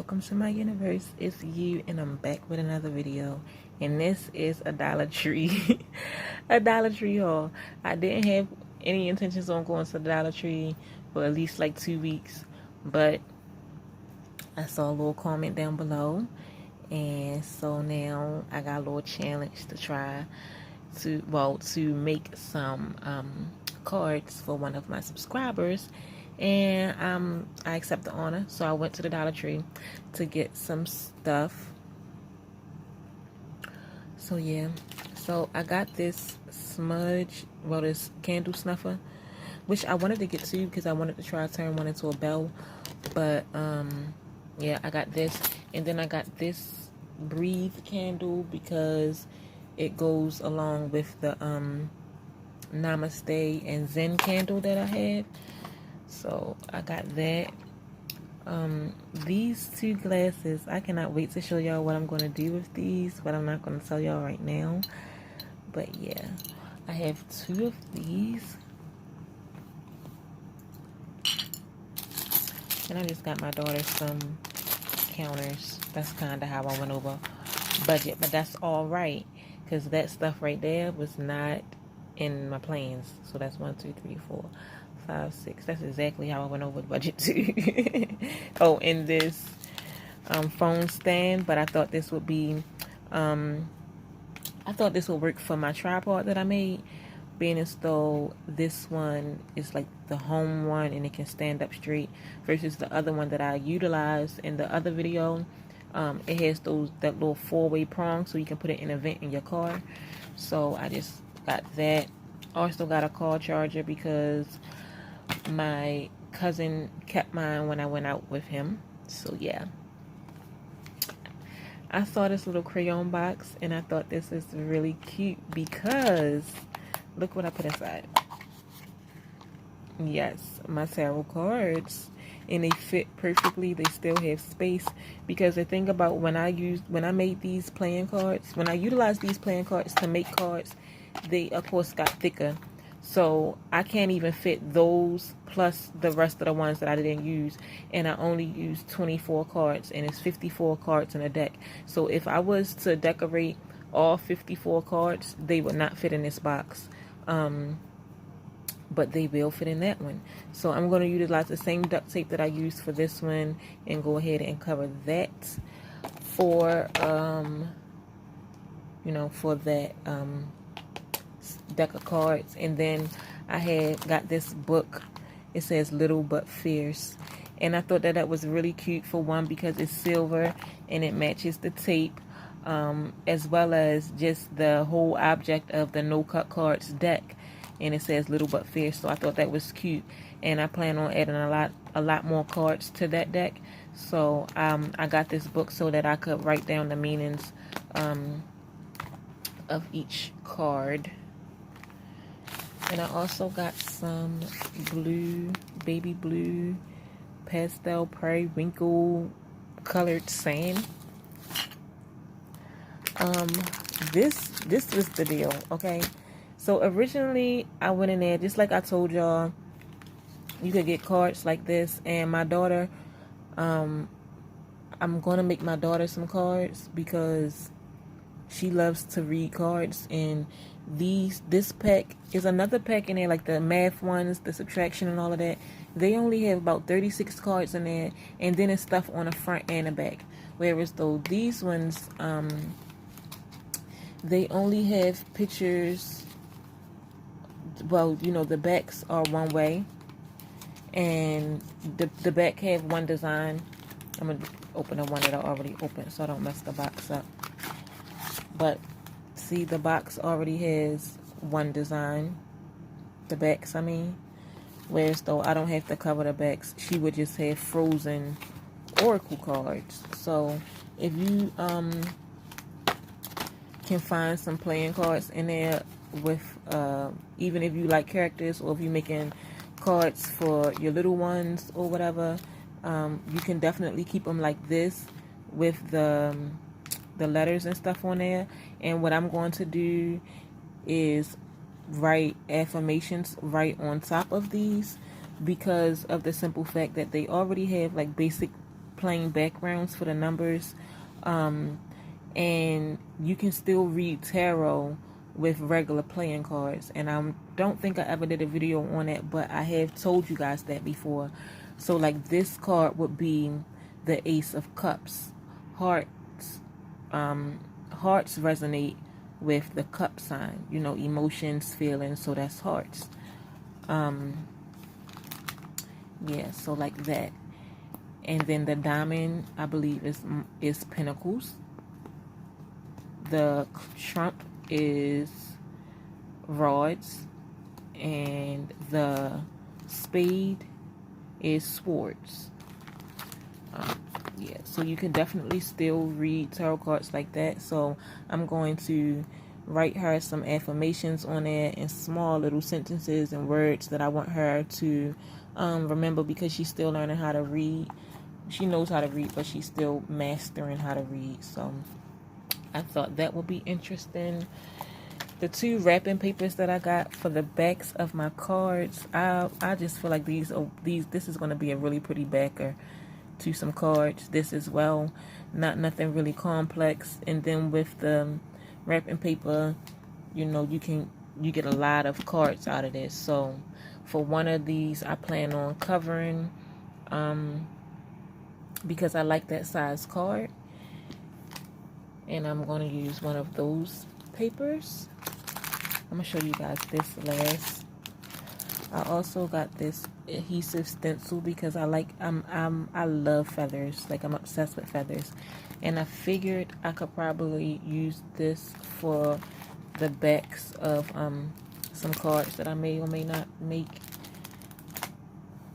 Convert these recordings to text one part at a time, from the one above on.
welcome to my universe. It's you, and I'm back with another video. And this is a Dollar Tree, a Dollar Tree haul. I didn't have any intentions on going to the Dollar Tree for at least like 2 weeks, but I saw a little comment down below, and so now I got a little challenge to try to make some cards for one of my subscribers. And I accept the honor, so I went to the Dollar Tree to get some stuff. So yeah, so I got this this candle snuffer, which I wanted to get too because I wanted to try to turn one into a bell. But yeah, I got this, and then I got this breathe candle because it goes along with the Namaste and Zen candle that I had. So I got that. These two glasses, I cannot wait to show y'all what I'm going to do with these, but I'm not going to tell y'all right now. But yeah, I have two of these. And I just got my daughter some counters. That's kind of how I went over budget, but that's all right, because that stuff right there was not in my plans. So that's 1, 2, 3, 4, 5, 6. That's exactly how I went over the budget too. Oh, and this phone stand, but I thought this would be I thought this would work for my tripod that I made, being as though this one is like the home one and it can stand up straight, versus the other one that I utilized in the other video. It has that little 4-way prong, so you can put it in a vent in your car. So I just got that. Also got a car charger because my cousin kept mine when I went out with him. So yeah, I saw this little crayon box and I thought this is really cute because look what I put inside. Yes, my tarot cards, and they fit perfectly. They still have space, because the thing about when I made these playing cards, when I utilized these playing cards to make cards, they of course got thicker. So I can't even fit those plus the rest of the ones that I didn't use. And I only used 24 cards, and it's 54 cards in a deck. So if I was to decorate all 54 cards, they would not fit in this box. But they will fit in that one. So I'm going to utilize the same duct tape that I used for this one and go ahead and cover that for, for that deck of cards. And then I had got this book. It says Little But Fierce, and I thought that was really cute, for one because it's silver and it matches the tape, as well as just the whole object of the no cut cards deck, and it says Little But Fierce. So I thought that was cute, and I plan on adding a lot more cards to that deck. So I got this book so that I could write down the meanings of each card. And I also got some baby blue pastel periwinkle colored sand. This was the deal, okay? So originally I went in there, just like I told y'all, you could get cards like this. And my daughter, I'm gonna make my daughter some cards because she loves to read cards. And this pack is another pack in there, like the math ones, the subtraction and all of that. They only have about 36 cards in there, and then it's stuff on the front and the back. Whereas though these ones, they only have pictures. Well, the backs are one way, and the back have one design. I'm gonna open the one that I already opened so I don't mess the box up. But see, the box already has one design, the backs I mean, whereas though I don't have to cover the backs, she would just have frozen oracle cards. So if you can find some playing cards in there with even if you like characters, or if you're making cards for your little ones or whatever, you can definitely keep them like this with the letters and stuff on there. And what I'm going to do is write affirmations right on top of these, because of the simple fact that they already have like basic plain backgrounds for the numbers. And you can still read tarot with regular playing cards. And I don't think I ever did a video on it, but I have told you guys that before. So like this card would be the Ace of Cups. Hearts resonate with the cup sign, you know, emotions, feelings, so that's hearts. Yeah, so like that. And then the diamond, I believe, is pentacles. The trump is rods, and the spade is swords. Yeah, so you can definitely still read tarot cards like that. So I'm going to write her some affirmations on it and small little sentences and words that I want her to remember, because she's still learning how to read. She knows how to read, but she's still mastering how to read. So I thought that would be interesting. The 2 wrapping papers that I got for the backs of my cards, I just feel like this is going to be a really pretty backer to some cards. This as well, nothing really complex. And then with the wrapping paper, you know, you get a lot of cards out of this. So for one of these, I plan on covering, because I like that size card, and I'm going to use one of those papers. I'm gonna show you guys this last. I also got this adhesive stencil because I love feathers. Like, I'm obsessed with feathers, and I figured I could probably use this for the backs of some cards that I may or may not make.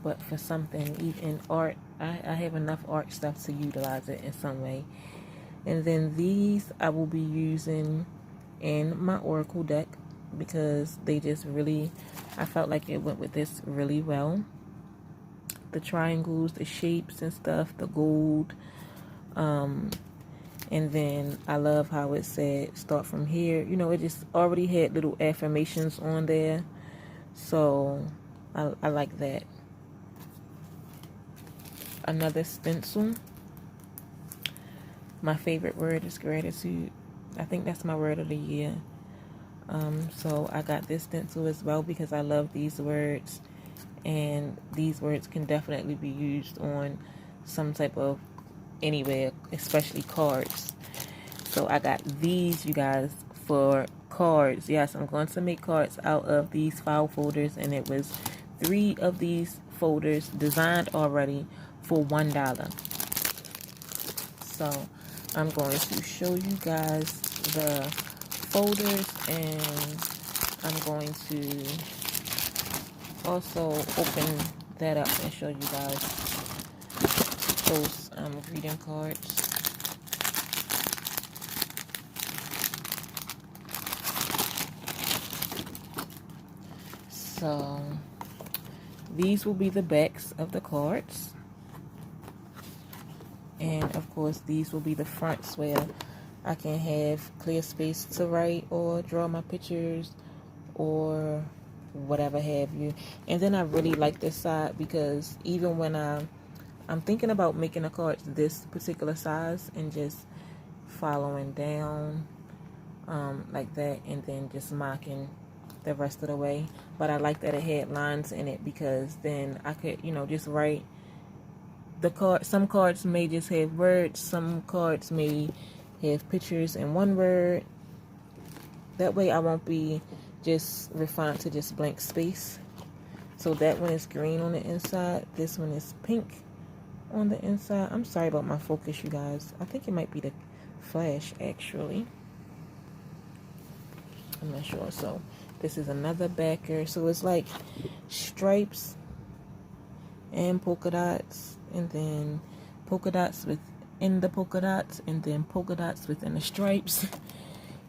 But for something, even art, I have enough art stuff to utilize it in some way. And then these I will be using in my oracle deck, because they just really, I felt like it went with this really well. The triangles, the shapes and stuff, the gold. And then I love how it said start from here. You know, it just already had little affirmations on there. So I like that. Another stencil. My favorite word is gratitude. I think that's my word of the year. So I got this stencil as well because I love these words, and these words can definitely be used on some type of anywhere, especially cards. So I got these, you guys, for cards. Yes, I'm going to make cards out of these file folders, and it was 3 of these folders designed already for $1. So I'm going to show you guys the folders, and I'm going to also open that up and show you guys those greeting cards. So these will be the backs of the cards, and of course these will be the fronts where I can have clear space to write or draw my pictures or whatever have you. And then I really like this side because even when I'm thinking about making a card this particular size and just following down like that, and then just marking the rest of the way. But I like that it had lines in it, because then I could, you know, just write the card. Some cards may just have words, some cards may have pictures and one word. That way I won't be just refined to just blank space. So that one is green on the inside, this one is pink on the inside. I'm sorry about my focus, you guys. I think it might be the flash actually, I'm not sure. So this is another backer. So it's like stripes and polka dots, and then polka dots within the polka dots, and then polka dots within the stripes.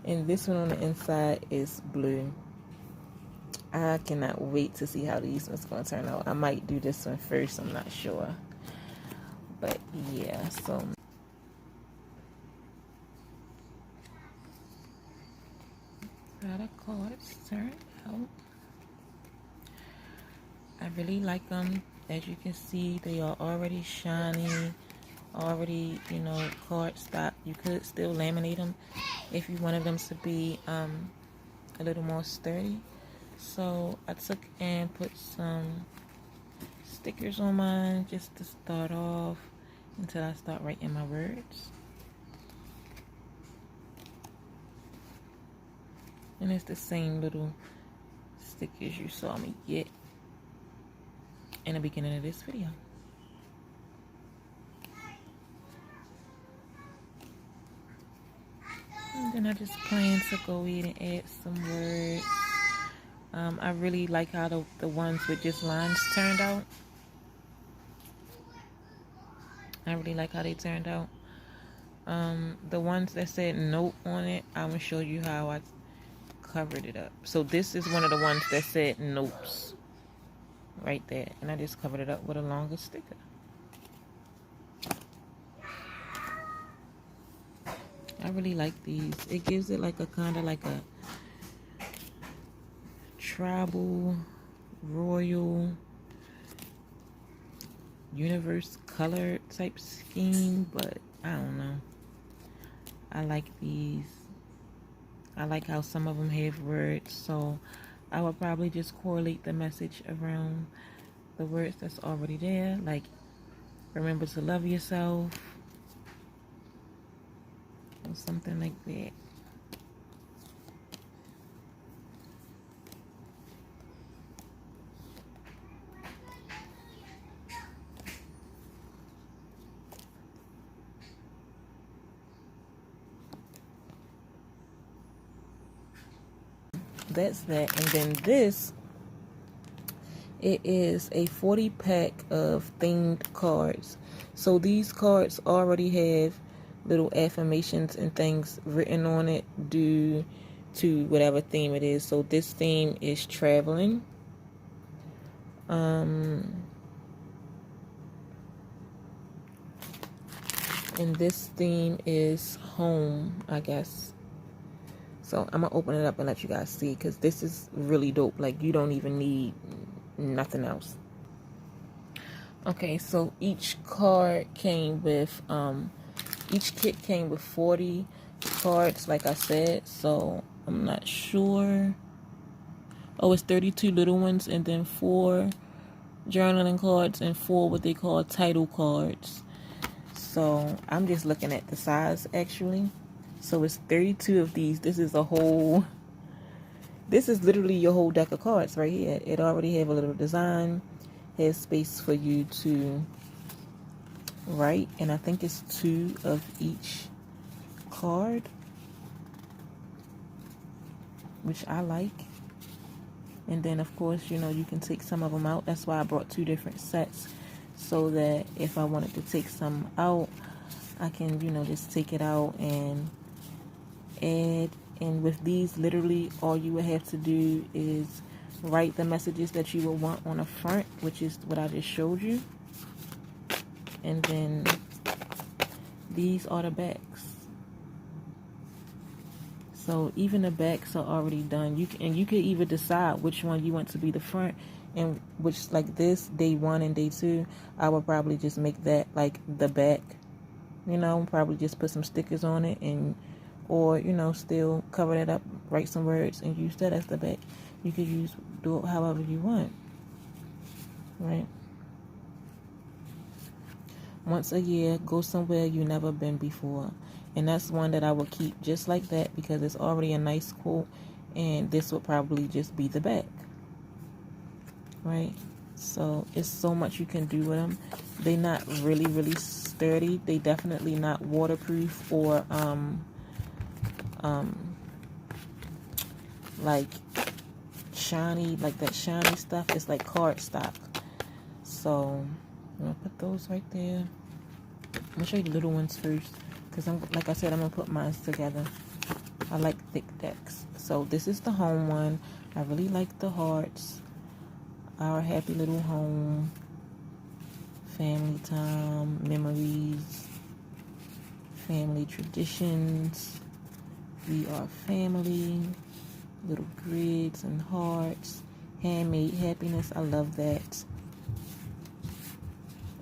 And this one on the inside is blue. I cannot wait to see how these ones going to turn out. I might do this one first, I'm not sure. But yeah, so how the cards turn out. I really like them. As you can see, they are already shiny, already, you know, card stock. You could still laminate them if you wanted them to be a little more sturdy. So I took and put some stickers on mine just to start off until I start writing my words. And it's the same little stickers you saw me get in the beginning of this video. And then I just plan to go ahead and add some words. I really like how the ones with just lines turned out. I really like how they turned out. The ones that said note on it, I'm going to show you how I covered it up. So this is one of the ones that said notes right there. And I just covered it up with a longer sticker. I really like these. It gives it like a kind of like a tribal, royal, universe color type scheme, but I don't know. I like these. I like how some of them have words, so I would probably just correlate the message around the words that's already there, like remember to love yourself or something like that. That's that. And then this, it is a 40 pack of themed cards. So these cards already have little affirmations and things written on it due to whatever theme it is. So this theme is traveling. And this theme is home, I guess. So I'm gonna open it up and let you guys see, because this is really dope. Like, you don't even need nothing else. Okay, so each card came with each kit came with 40 cards, like I said. So I'm not sure. Oh, it's 32 little ones, and then 4 journaling cards and 4 what they call title cards. So I'm just looking at the size actually. So it's 32 of these. This is literally your whole deck of cards right here. It already have a little design, has space for you to write, and I think it's 2 of each card, which I like. And then of course, you know, you can take some of them out. That's why I brought 2 different sets, so that if I wanted to take some out, I can, you know, just take it out and add. And with these, literally all you would have to do is write the messages that you would want on the front, which is what I just showed you. And then these are the backs. So even the backs are already done. You can either decide which one you want to be the front, and which, like this, day 1 and day 2, I would probably just make that like the back. You know, probably just put some stickers on it, and or, you know, still cover it up, write some words, and use that as the back. You could do it however you want, right? Once a year, go somewhere you never been before. And that's one that I will keep just like that, because it's already a nice quote, and this would probably just be the back, right? So it's so much you can do with them. They're not really sturdy. They definitely not waterproof or like shiny, like that shiny stuff. It's like cardstock. So I'm gonna put those right there. I'm gonna show you the little ones first, because like I said, I'm gonna put mine together. I like thick decks. So this is the home one. I really like the hearts. Our happy little home, family time, memories, family traditions. We are family. Little grids and hearts, handmade happiness. I love that.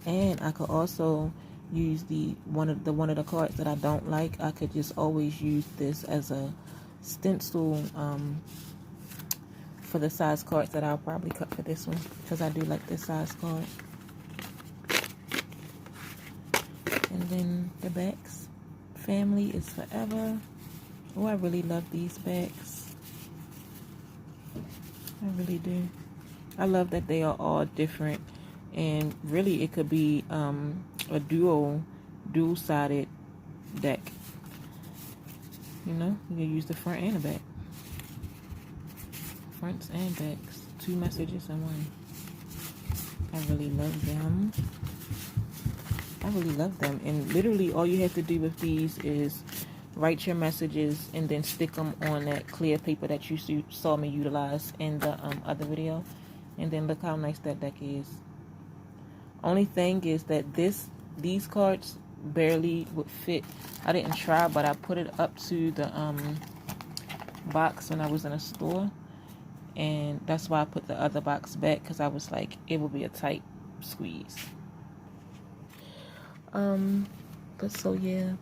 And I could also use one of the cards that I don't like, I could just always use this as a stencil for the size cards that I'll probably cut for this one, because I do like this size card. And then the backs. Family is forever. Oh, I really love these backs. I really do. I love that they are all different, and really it could be a dual-sided deck. You know, you can use the front and the back. Fronts and backs. 2 messages in one. I really love them. I really love them. And literally all you have to do with these is write your messages and then stick them on that clear paper that you saw me utilize in the other video. And then look how nice that deck is. Only thing is that these cards barely would fit. I didn't try, but I put it up to the box when I was in a store. And that's why I put the other box back, because I was like, it will be a tight squeeze. But so yeah,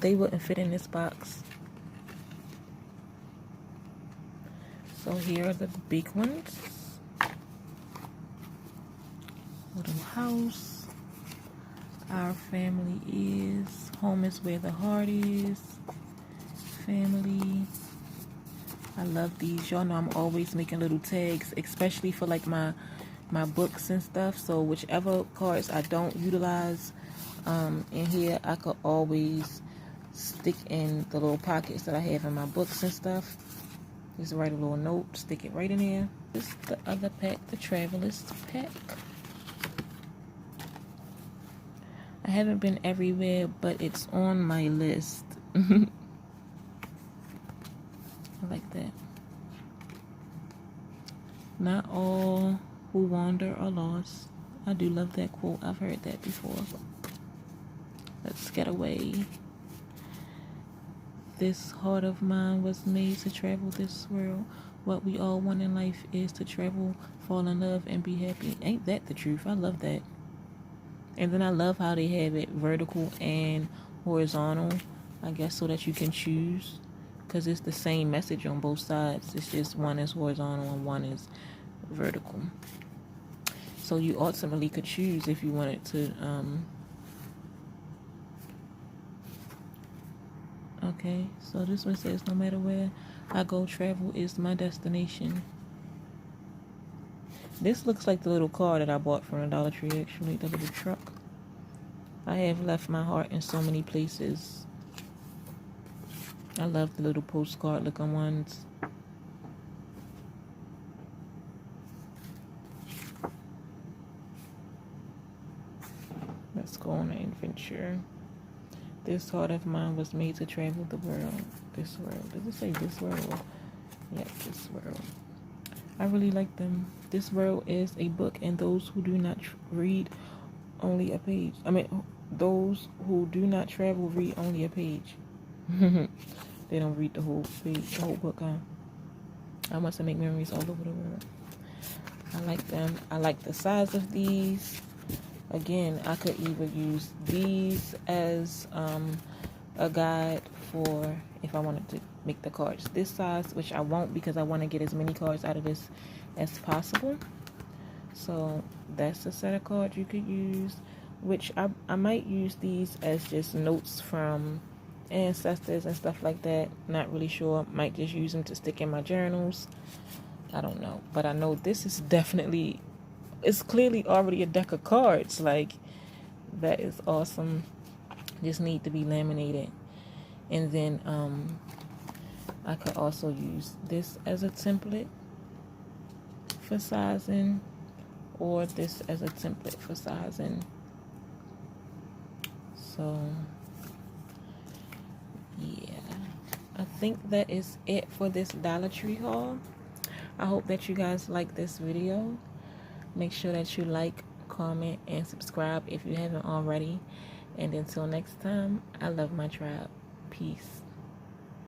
they wouldn't fit in this box. So here are the big ones. Little house. Our family is. Home is where the heart is. Family. I love these. Y'all know I'm always making little tags, especially for like my books and stuff. So whichever cards I don't utilize in here, I could always stick in the little pockets that I have in my books and stuff. Just write a little note, stick it right in there. This is the other pack, the Traveler's pack. I haven't been everywhere, but it's on my list. I like that. Not all who wander are lost. I do love that quote. I've heard that before. Let's get away. This heart of mine was made to travel this world. What we all want in life is to travel, fall in love, and be happy. Ain't that the truth? I love that. And then I love how they have it vertical and horizontal, I guess, so that you can choose, because it's the same message on both sides. It's just one is horizontal and one is vertical. So you ultimately could choose if you wanted to. Okay, so this one says, no matter where I go, travel is my destination. This looks like the little car that I bought from the Dollar Tree, actually, the little truck. I have left my heart in so many places. I love the little postcard looking ones. Let's go on an adventure. This heart of mine was made to travel the world. This world. Does it say this world? Yeah, this world. I really like them. This world is a book, and those who do not read only a page. Those who do not travel read only a page. They don't read the whole page, the whole book, huh? I want to make memories all over the world. I like them. I like the size of these. Again, I could either use these as a guide for if I wanted to make the cards this size, which I won't, because I want to get as many cards out of this as possible. So that's a set of cards you could use, which I might use these as just notes from ancestors and stuff like that. Not really sure. Might just use them to stick in my journals. I don't know. But I know this is definitely, it's clearly already a deck of cards. Like, that is awesome. Just need to be laminated. And then I could also use this as a template for sizing, or this as a template for sizing. So yeah, I think that is it for this Dollar Tree haul. I hope that you guys like this video. Make sure that you like, comment, and subscribe if you haven't already. And until next time, I love my tribe. Peace.